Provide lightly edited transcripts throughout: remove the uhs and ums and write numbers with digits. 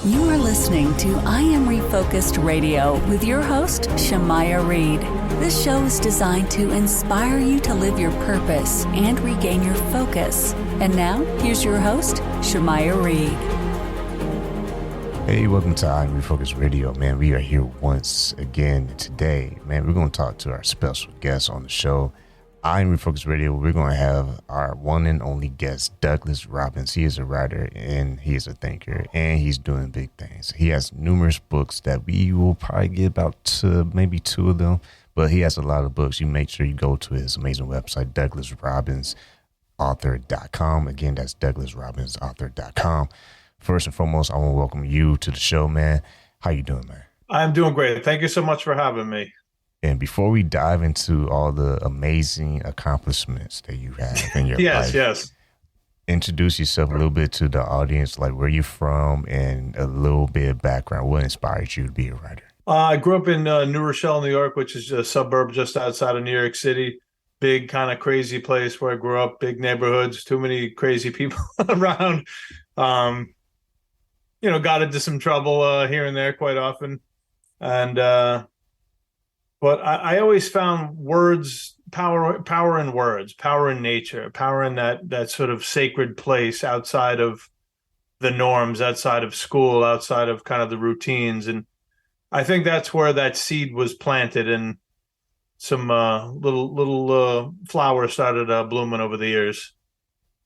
You are listening to I Am Refocused Radio with your host, Shamaya Reed. This show is designed to inspire you to live your purpose and regain your focus. And now, here's your host, Shamaya Reed. Hey, welcome to I Am Refocused Radio, man. We are here once again today. Man, we're going to talk to our special guest on the show. I Am Refocused Radio, we're going to have our one and only guest, Douglas Robbins. He is a writer and he is a thinker and he's doing big things. He has numerous books that we will probably get about maybe two of them, but he has a lot of books. You make sure you go to his amazing website, DouglasRobbinsAuthor.com. Again, that's DouglasRobbinsAuthor.com. First and foremost, I want to welcome you to the show, man. How you doing, man? I'm doing great. Thank you so much for having me. And before we dive into all the amazing accomplishments that you have in your life, yes, introduce yourself a little bit to the audience, like where you're from and a little bit of background. What inspired you to be a writer? I grew up in New Rochelle, New York, which is a suburb just outside of New York City. Big, kind of crazy place where I grew up, big neighborhoods, too many crazy people around. Got into some trouble here and there quite often. And, but I always found words, power in words, power in nature, power in that sort of sacred place outside of the norms, outside of school, outside of kind of the routines. And I think that's where that seed was planted and some little flowers started blooming over the years.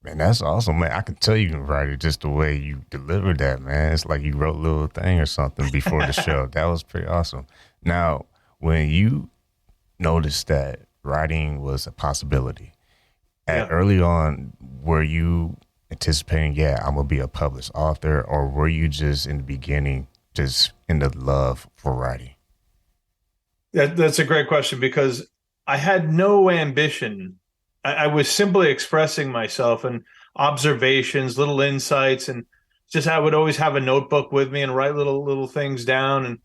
Man, that's awesome, man. I can tell you can write it just the way you delivered that, man. It's like you wrote a little thing or something before the show. That was pretty awesome. Now, when you noticed that writing was a possibility, early on, were you anticipating, I'm going to be a published author, or were you just in the beginning just in the love for writing? That's a great question because I had no ambition. I was simply expressing myself and observations, little insights, and just I would always have a notebook with me and write little things down. And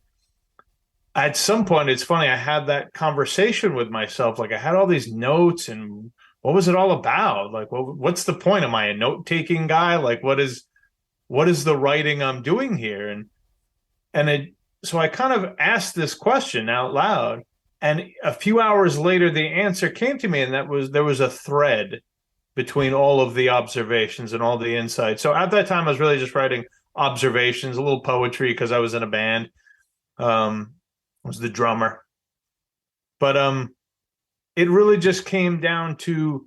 at some point, it's funny, I had that conversation with myself. Like I had all these notes and what was it all about? Like, what's the point? Am I a note-taking guy? Like, what is the writing I'm doing here? So I kind of asked this question out loud. And a few hours later, the answer came to me, and there was a thread between all of the observations and all the insights. So at that time, I was really just writing observations, a little poetry because I was in a band. I was the drummer. But it really just came down to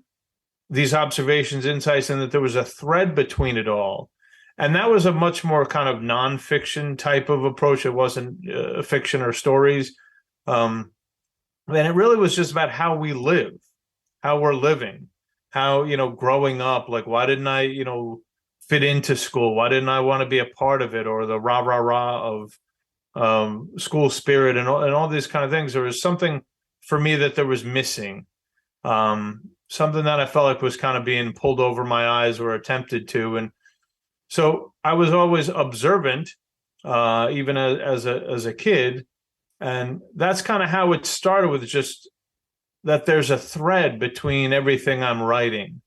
these observations, insights, and that there was a thread between it all. And that was a much more kind of nonfiction type of approach. It wasn't fiction or stories. And it really was just about how we live, how we're living, how, growing up, like, why didn't I, fit into school? Why didn't I want to be a part of it? Or the rah, rah, rah of school spirit and all these kind of things. There was something for me that there was missing, something that I felt like was kind of being pulled over my eyes or attempted to. And so I was always observant, even as a kid. And that's kind of how it started, with just that there's a thread between everything I'm writing.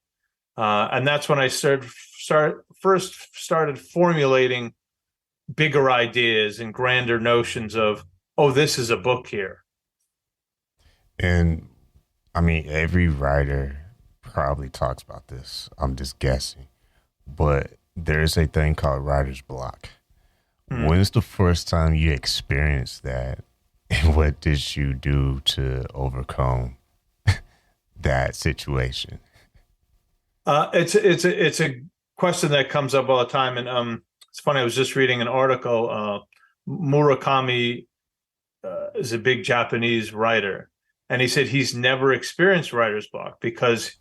And that's when I first started formulating bigger ideas and grander notions of, this is a book here. And I mean, every writer probably talks about this. I'm just guessing. But there's a thing called writer's block. When's the first time you experienced that? And what did you do to overcome that situation? It's a question that comes up all the time. And it's funny, I was just reading an article. Murakami is a big Japanese writer. And he said he's never experienced writer's block because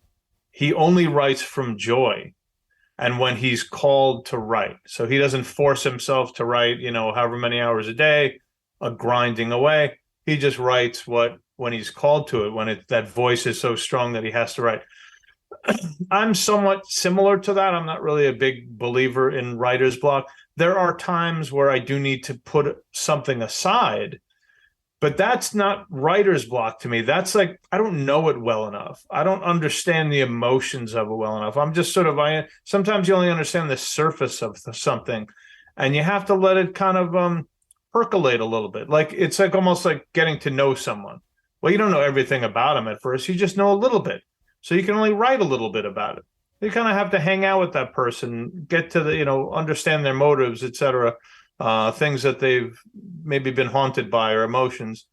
he only writes from joy and when he's called to write. So he doesn't force himself to write, however many hours a day, grinding away. He just writes when he's called to it, when that voice is so strong that he has to write. I'm somewhat similar to that. I'm not really a big believer in writer's block. There are times where I do need to put something aside, but that's not writer's block to me. That's like, I don't know it well enough. I don't understand the emotions of it well enough. I'm just sometimes you only understand the surface of something. and you have to let it kind of percolate a little bit. Like it's like almost like getting to know someone. Well, you don't know everything about them at first. You just know a little bit. So you can only write a little bit about it. You kind of have to hang out with that person, get to understand their motives, etc. Things that they've maybe been haunted by, or emotions,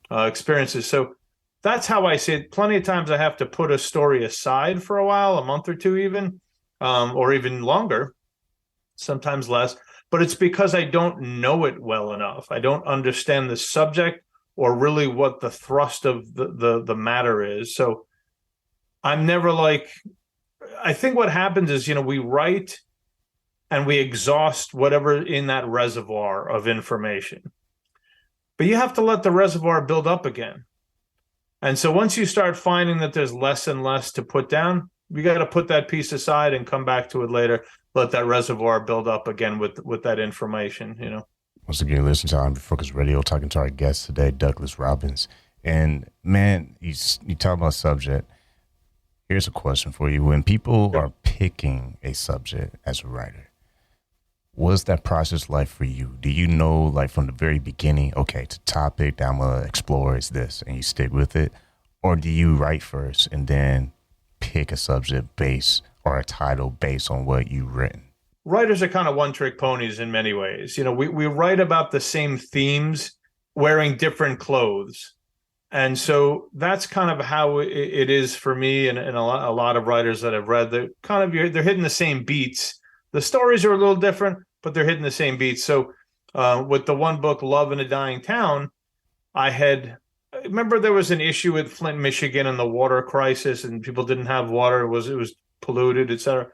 experiences. So that's how I see it. Plenty of times I have to put a story aside for a while, a month or two even, or even longer, sometimes less. But it's because I don't know it well enough. I don't understand the subject or really what the thrust of the matter is. So I'm never like, I think what happens is, we write and we exhaust whatever in that reservoir of information. But you have to let the reservoir build up again. And so once you start finding that there's less and less to put down, you got to put that piece aside and come back to it later. Let that reservoir build up again with that information, Once again, listen to I'm Focused Radio, talking to our guest today, Douglas Robbins. And man, you talk about subject. Here's a question for you. When people are picking a subject as a writer, what's that process like for you? Do you know, like from the very beginning, okay, the topic that I'm going to explore is this, and you stick with it? Or do you write first and then pick a subject base or a title based on what you've written? Writers are kind of one-trick ponies in many ways. We write about the same themes wearing different clothes. And so that's kind of how it is for me and a lot of writers that I've read. They're hitting the same beats. The stories are a little different, but they're hitting the same beats. So with the one book, Love in a Dying Town, I remember there was an issue with Flint, Michigan, and the water crisis, and people didn't have water. It was polluted, et cetera.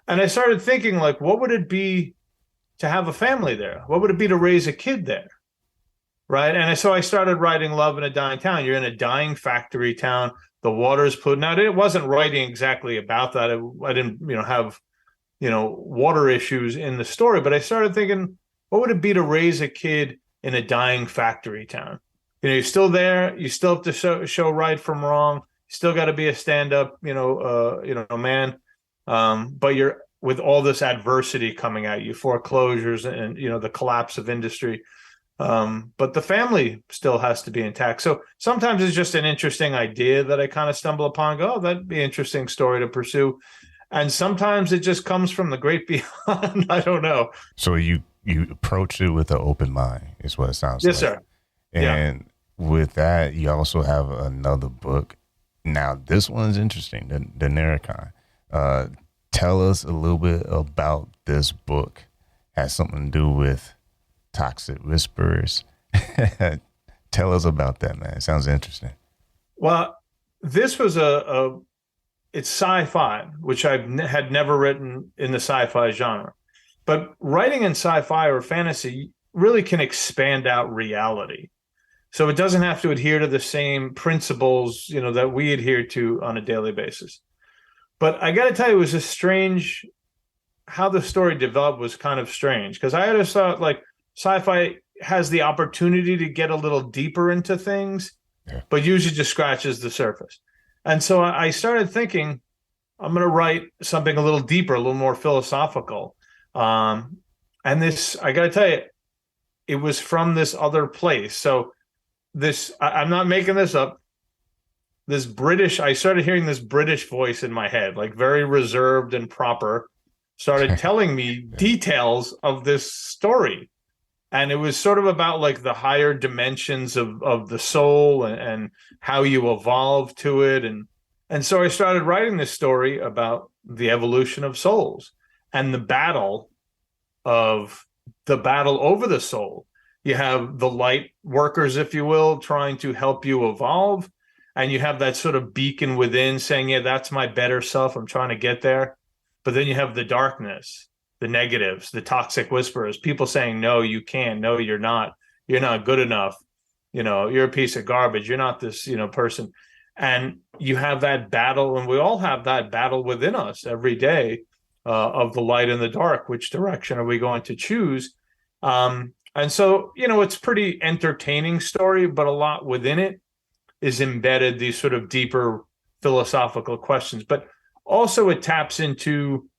And I started thinking, like, what would it be to have a family there? What would it be to raise a kid there? Right. And so I started writing Love in a Dying Town. You're in a dying factory town. The water is polluted. Now, it wasn't writing exactly about that. I didn't, have, water issues in the story. But I started thinking, what would it be to raise a kid in a dying factory town? You're still there. You still have to show right from wrong. You still got to be a stand-up, man. But you're with all this adversity coming at you, foreclosures and, the collapse of industry. But the family still has to be intact. So sometimes it's just an interesting idea that I kind of stumble upon and go, oh, that'd be an interesting story to pursue. And sometimes it just comes from the great beyond. I don't know. So you approach it with an open mind is what it sounds like. Yes, sir. And with that, you also have another book. Now, this one's interesting, the Narican. Tell us a little bit about this book. Has something to do with toxic whisperers. Tell us about that, man. It sounds interesting. Well, this was it's sci-fi, which I had never written in the sci-fi genre. But writing in sci-fi or fantasy really can expand out reality. So it doesn't have to adhere to the same principles, that we adhere to on a daily basis. But I got to tell you, it was a strange, how the story developed was kind of strange, because I always thought like sci-fi has the opportunity to get a little deeper into things, but usually just scratches the surface. And so I started thinking, I'm going to write something a little deeper, a little more philosophical. And this, I got to tell you, it was from this other place. So I'm not making this up. I started hearing this British voice in my head, like very reserved and proper, started telling me details of this story. And it was sort of about like the higher dimensions of the soul and how you evolve to it. And so I started writing this story about the evolution of souls and the battle over the soul. You have the light workers, if you will, trying to help you evolve. And you have that sort of beacon within saying, yeah, that's my better self. I'm trying to get there. But then you have the darkness, the negatives, the toxic whisperers, people saying, no, you can't. No, you're not. You're not good enough. You're a piece of garbage. You're not this, person. And you have that battle. And we all have that battle within us every day of the light and the dark. Which direction are we going to choose? And so, it's pretty entertaining story, but a lot within it is embedded these sort of deeper philosophical questions. But also it taps into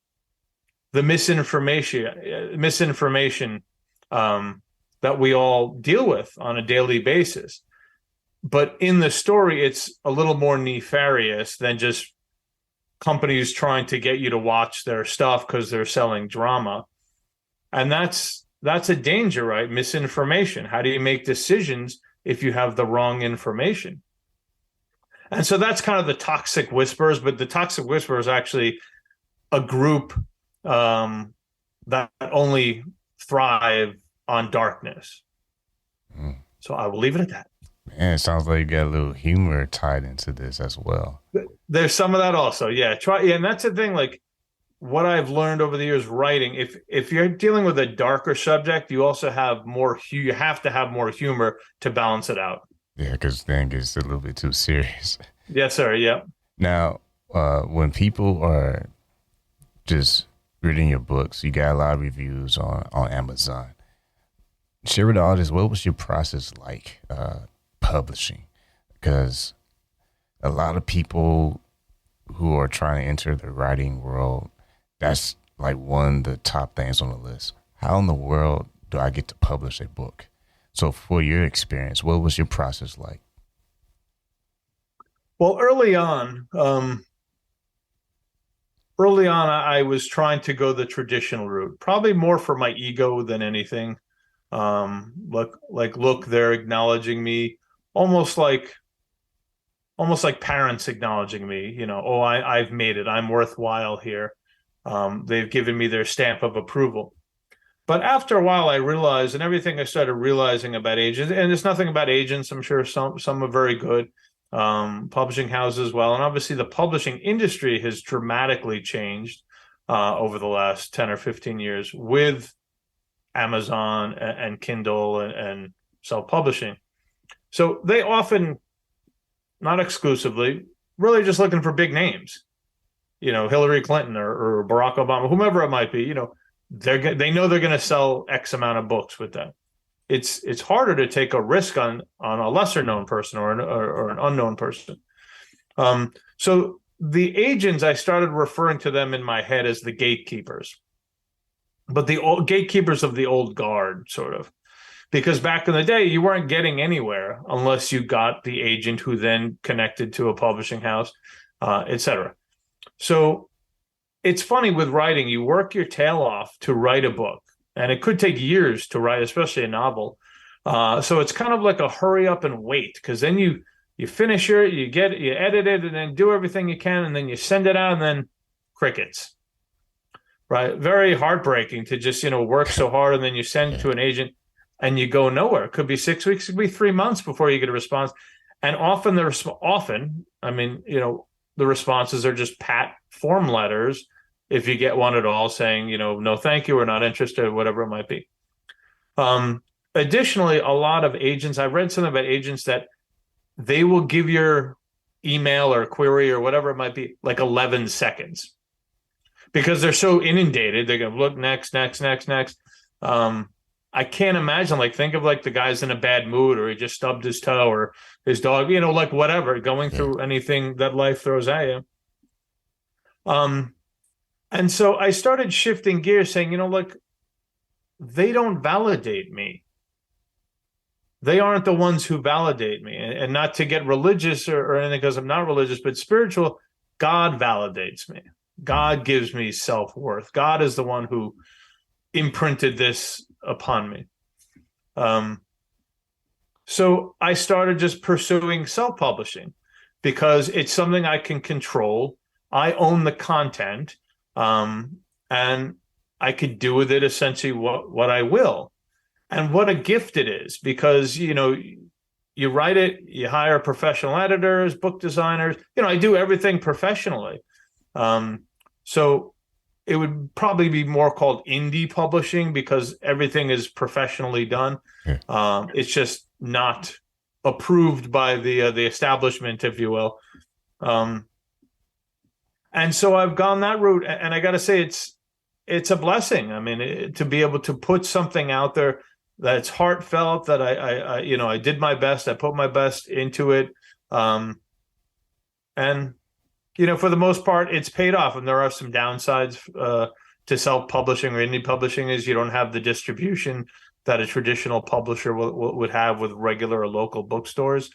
the misinformation that we all deal with on a daily basis. But in the story, it's a little more nefarious than just companies trying to get you to watch their stuff because they're selling drama. And that's a danger, right? Misinformation. How do you make decisions if you have the wrong information? And so that's kind of the Toxic Whisperers, but the Toxic Whisperers are actually a group that only thrive on darkness. So I will leave it at that. Man, it sounds like you got a little humor tied into this as well. There's some of that also. Yeah. And that's the thing, like what I've learned over the years writing, if you're dealing with a darker subject, you also have you have to have more humor to balance it out. Yeah, because then it gets a little bit too serious. Yes, sir. Yeah. Now, when people are just reading your books, you got a lot of reviews on Amazon. Share with the audience, what was your process like publishing? Because a lot of people who are trying to enter the writing world, that's like one of the top things on the list. How in the world do I get to publish a book? So for your experience, what was your process like? Well, early on, I was trying to go the traditional route, probably more for my ego than anything. Look, they're acknowledging me, almost like parents acknowledging me. I've made it. I'm worthwhile here. They've given me their stamp of approval. But after a while, I realized, and everything I started realizing about agents, and there's nothing about agents. I'm sure some are very good. Publishing houses as well. And obviously the publishing industry has dramatically changed over the last 10 or 15 years with Amazon and Kindle and self-publishing. So they often, not exclusively, really just looking for big names, Hillary Clinton or Barack Obama, whomever it might be, they know they're going to sell X amount of books with them. It's harder to take a risk on a lesser known person or an unknown person. So the agents, I started referring to them in my head as the gatekeepers, but the old gatekeepers of the old guard, sort of, because back in the day, you weren't getting anywhere unless you got the agent who then connected to a publishing house, etc. So it's funny with writing, you work your tail off to write a book. And it could take years to write, especially a novel. So it's kind of like a hurry up and wait, because then you finish it, you edit it, and then do everything you can, and then you send it out, and then crickets. Right? Very heartbreaking to just work so hard, and then you send it to an agent, and you go nowhere. It could be 6 weeks, it could be 3 months before you get a response. And often the responses are just pat form letters. If you get one at all saying, no, thank you, we're not interested, whatever it might be. Additionally, a lot of agents, I read something about agents that they will give your email or query or whatever it might be like 11 seconds because they're so inundated. They're going to look next. I can't imagine, think of the guy's in a bad mood or he just stubbed his toe or his dog, whatever, going through anything that life throws at you. And so I started shifting gears saying, they don't validate me. They aren't the ones who validate me. And not to get religious or anything because I'm not religious, but spiritual, God validates me. God gives me self-worth. God is the one who imprinted this upon me. So I started just pursuing self-publishing because it's something I can control. I own the content. And I could do with it essentially what I will. And what a gift it is because, you write it, you hire professional editors, book designers, I do everything professionally. So it would probably be more called indie publishing because everything is professionally done. Yeah. It's just not approved by the establishment, if you will. And so I've gone that route, and I got to say it's a blessing. I mean, to be able to put something out there that's heartfelt, that I did my best, I put my best into it, and for the most part, it's paid off. And there are some downsides to self-publishing or indie publishing is you don't have the distribution that a traditional publisher would have with regular or local bookstores.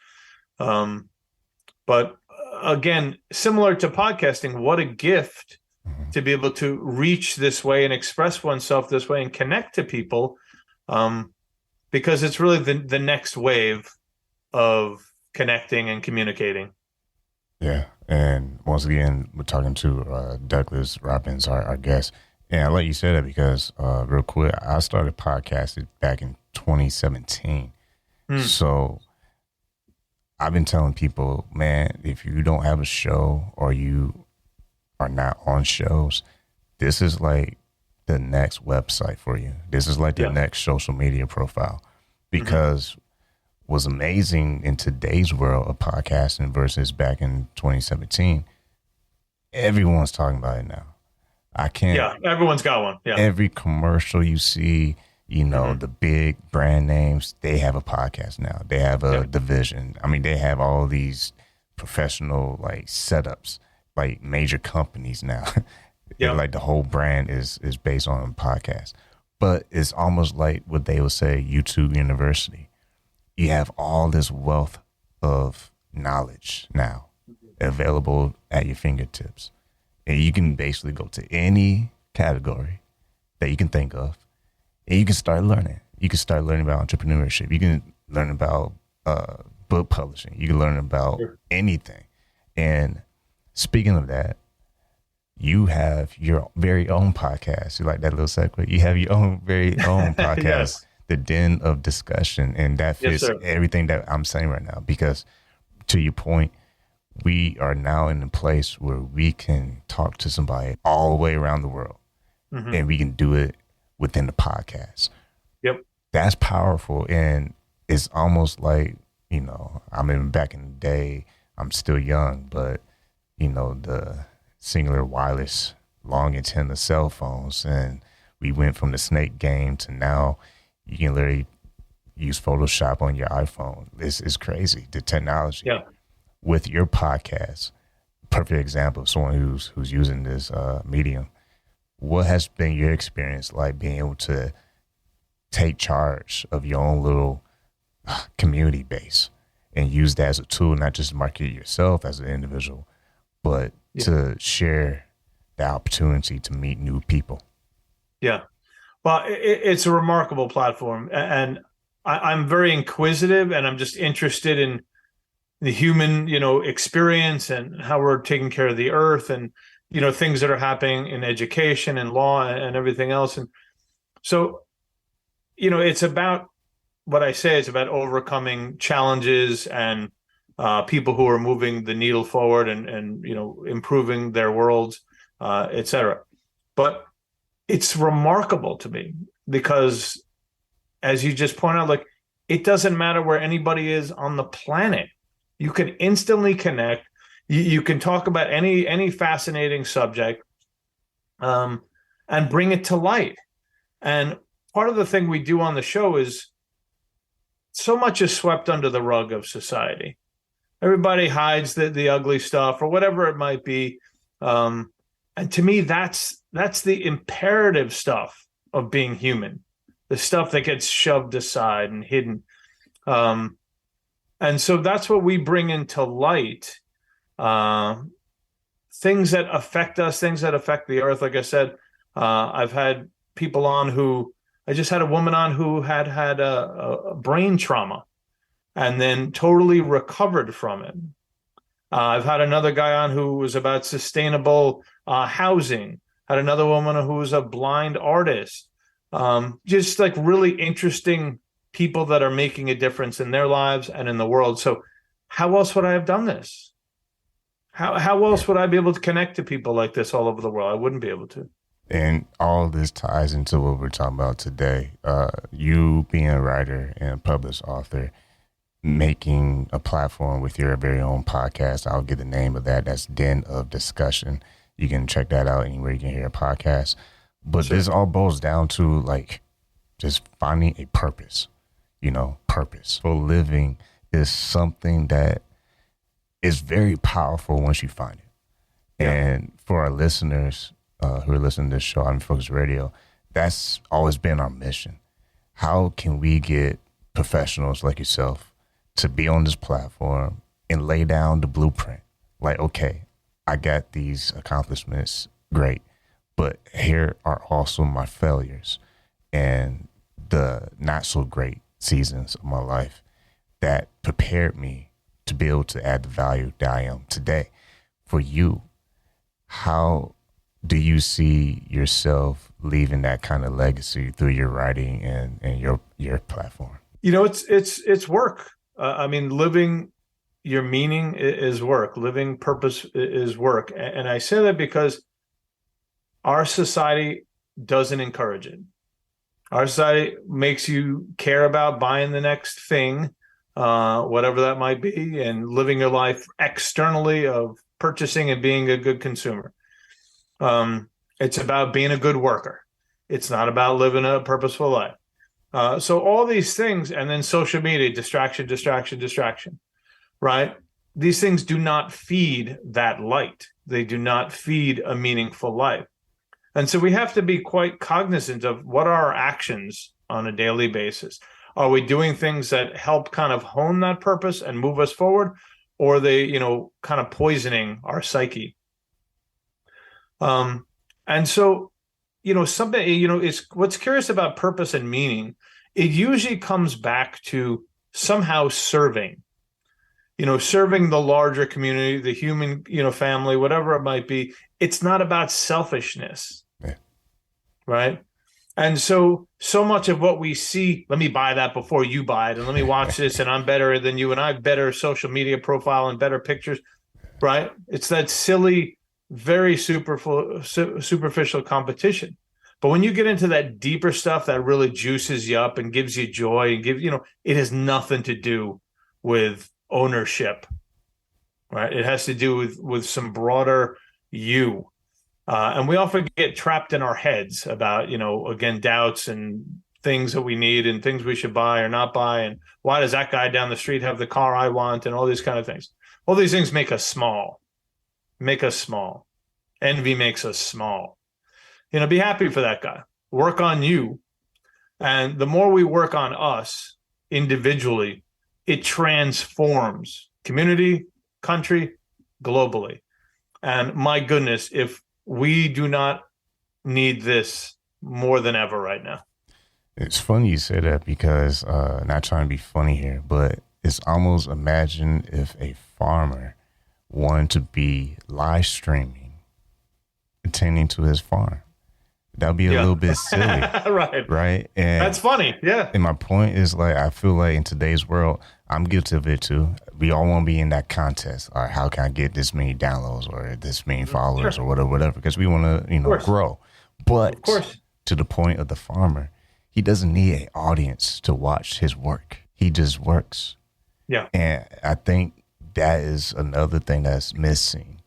But again, similar to podcasting, what a gift to be able to reach this way and express oneself this way and connect to people, because it's really the next wave of connecting and communicating. Yeah. And once again, we're talking to Douglas Robbins, our guest. And I let you say that because real quick, I started podcasting back in 2017. So I've been telling people, man, if you don't have a show or you are not on shows, this is like the next website for you. This is like the next social media profile, because what's amazing in today's world of podcasting versus back in 2017, everyone's talking about it now. I can't. Yeah, everyone's got one. Yeah. Every commercial you see, you know, the big brand names, they have a podcast now. They have a division. I mean, they have all these professional like setups, like major companies now. Like the whole brand is based on podcasts. But it's almost like what they would say YouTube University. You have all this wealth of knowledge now available at your fingertips. And you can basically go to any category that you can think of, and you can start learning. You can start learning about entrepreneurship. You can learn about book publishing. You can learn about anything. And speaking of that, you have your very own podcast. You like that little segue? You have your own very own podcast, The Den of Discussion. And that fits everything that I'm saying right now, because to your point, we are now in a place where we can talk to somebody all the way around the world, and we can do it within the podcast. Yep. That's powerful. And it's almost like, you know, I mean, back in the day, I'm still young, but, you know, the singular wireless long antenna cell phones, and we went from the snake game to now you can literally use Photoshop on your iPhone. It's crazy, the technology. Yeah. With your podcast, perfect example of someone who's using this medium. What has been your experience like being able to take charge of your own little community base and use that as a tool, not just market yourself as an individual, but to share the opportunity to meet new people? Yeah. Well, it's a remarkable platform, and I'm very inquisitive, and I'm just interested in the human, you know, experience and how we're taking care of the earth, and, you know, things that are happening in education and law and everything else. And so, you know, it's about what I say, it's about overcoming challenges and people who are moving the needle forward and, you know, improving their worlds, et cetera. But it's remarkable to me because, as you just point out, like, it doesn't matter where anybody is on the planet. You can instantly connect. You can talk about any fascinating subject, and bring it to light. And part of the thing we do on the show is so much is swept under the rug of society. Everybody hides the ugly stuff or whatever it might be. And to me, that's the imperative stuff of being human, the stuff that gets shoved aside and hidden. And so that's what we bring into light, things that affect us, things that affect the earth. Like I said, I've had people on I just had a woman on who had a brain trauma and then totally recovered from it. I've had another guy on who was about sustainable housing, had another woman who was a blind artist, just like really interesting people that are making a difference in their lives and in the world. So how else would I have done this? How else would I be able to connect to people like this all over the world? I wouldn't be able to. And all of this ties into what we're talking about today. You being a writer and a published author, making a platform with your very own podcast. I'll get the name of that. That's Den of Discussion. You can check that out anywhere you can hear a podcast. But this all boils down to like just finding a purpose. You know, purpose for living is something that is very powerful once you find it. Yeah. And for our listeners, who are listening to this show, I'm Focus Radio, that's always been our mission. How can we get professionals like yourself to be on this platform and lay down the blueprint? Like, okay, I got these accomplishments, great, but here are also my failures and the not so great seasons of my life that prepared me to be able to add the value that I am today. For you, how do you see yourself leaving that kind of legacy through your writing and your platform? You know, it's work. I mean, living your meaning is work. Living purpose is work. And I say that because our society doesn't encourage it. Our society makes you care about buying the next thing, whatever that might be, and living your life externally of purchasing and being a good consumer. It's about being a good worker. It's not about living a purposeful life. So all these things, and then social media, distraction, right? These things do not feed that light. They do not feed a meaningful life. And so we have to be quite cognizant of what are our actions on a daily basis. Are we doing things that help kind of hone that purpose and move us forward? Or are they, kind of poisoning our psyche? And so, something, is what's curious about purpose and meaning, it usually comes back to somehow serving the larger community, the human, family, whatever it might be. It's not about selfishness, right? And so much of what we see, let me buy that before you buy it, and let me watch this, and I'm better than you, and I have better social media profile and better pictures, right? It's that silly, very superficial competition. But when you get into that deeper stuff that really juices you up and gives you joy and it has nothing to do with ownership, right? It has to do with some broader you. And we often get trapped in our heads about, again, doubts and things that we need and things we should buy or not buy. And why does that guy down the street have the car I want, and all these kind of things. All these things make us small. Envy makes us small. Be happy for that guy. Work on you. And the more we work on us individually, it transforms community, country, globally. And my goodness, if we do not need this more than ever right now. It's funny you say that because, not trying to be funny here, but it's almost, imagine if a farmer wanted to be live streaming, attending to his farm. That would be a little bit silly. Right. And that's funny. Yeah. And my point is, like, I feel like in today's world, I'm guilty of it too. We all want to be in that contest. All right, how can I get this many downloads or this many followers or whatever, because we want to, grow. But to the point of the farmer, he doesn't need an audience to watch his work. He just works. Yeah. And I think that is another thing that's missing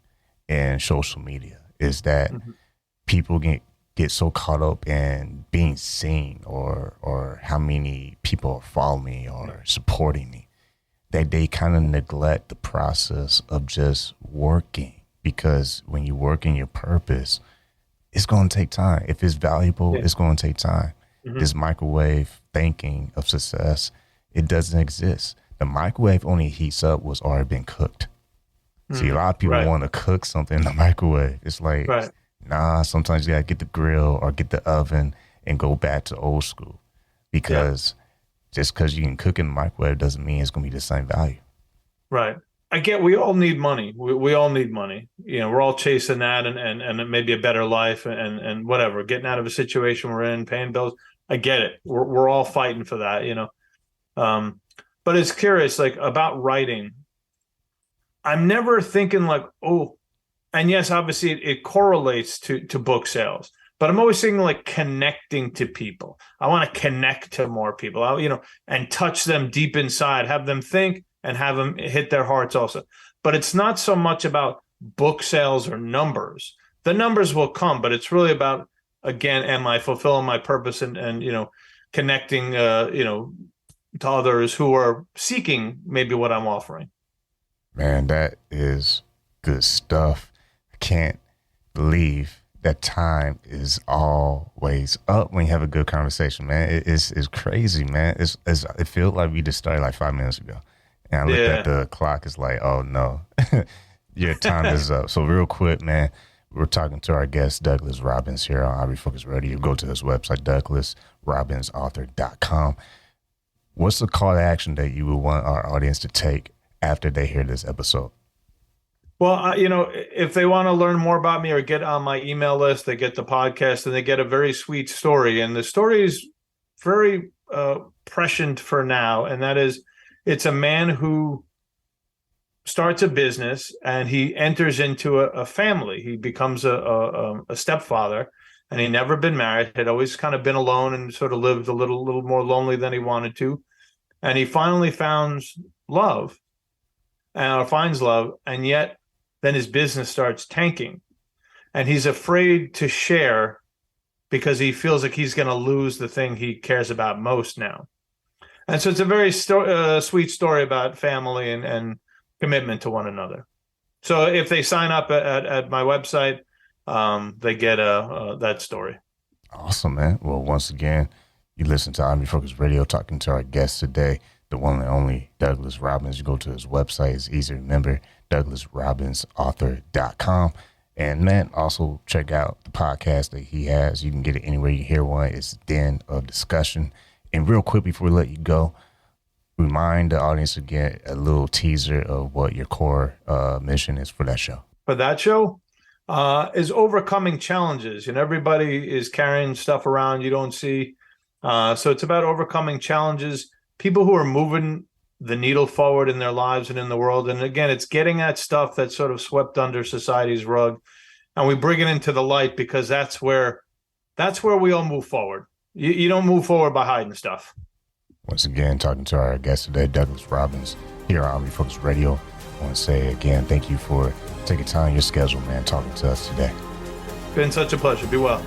in social media, is that people get so caught up in being seen or how many people are following me or supporting me, that they kind of neglect the process of just working. Because when you work in your purpose, it's going to take time. If it's valuable, it's going to take time. This microwave thinking of success, it doesn't exist. The microwave only heats up what's already been cooked. See, a lot of people want to cook something in the microwave. It's like, nah, sometimes you got to get the grill or get the oven and go back to old school. Because just because you can cook in the microwave doesn't mean it's going to be the same value. Right. I get, we all need money. We all need money. We're all chasing that and maybe a better life and whatever, getting out of a situation we're in, paying bills. I get it. We're all fighting for that, but it's curious, like, about writing. I'm never thinking like, oh, and yes, obviously it correlates to book sales, but I'm always thinking like connecting to people. I want to connect to more people, and touch them deep inside, have them think and have them hit their hearts also. But it's not so much about book sales or numbers. The numbers will come, but it's really about, again, am I fulfilling my purpose and connecting, to others who are seeking maybe what I'm offering. Man, that is good stuff. I can't believe that time is always up when you have a good conversation, man. It's crazy, man. It feels like we just started like 5 minutes ago. And I looked at the clock, it's like, oh no, your time is up. So real quick, man, we're talking to our guest, Douglas Robbins, here on Refocus Radio. Go to his website, DouglasRobbinsAuthor.com. What's the call to action that you would want our audience to take after they hear this episode? Well, if they want to learn more about me or get on my email list, they get the podcast and they get a very sweet story. And the story is very prescient for now. And that is, it's a man who starts a business and he enters into a family. He becomes a stepfather, and he never been married, had always kind of been alone and sort of lived a little more lonely than he wanted to. And he finally finds love, and yet then his business starts tanking, and he's afraid to share because he feels like he's going to lose the thing he cares about most now. And so it's a very sweet story about family and commitment to one another. So if they sign up at my website, they get that story. Awesome, man. Well, once again, you listen to Refocus Radio, talking to our guest today, the one and only Douglas Robbins. You go to his website. It's easy to remember, DouglasRobbinsAuthor.com. And, man, also check out the podcast that he has. You can get it anywhere you hear one. It's Den of Discussion. And real quick, before we let you go, remind the audience again a little teaser of what your core mission is for that show. For that show is overcoming challenges. Everybody is carrying stuff around you don't see. So it's about overcoming challenges, people who are moving the needle forward in their lives and in the world. And again, it's getting that stuff that's sort of swept under society's rug, and we bring it into the light, because that's where we all move forward. You don't move forward by hiding stuff. Once again, talking to our guest today, Douglas Robbins, here on Refocus Radio. I want to say again, thank you for taking time in your schedule, man, talking to us today. Been such a pleasure. Be well.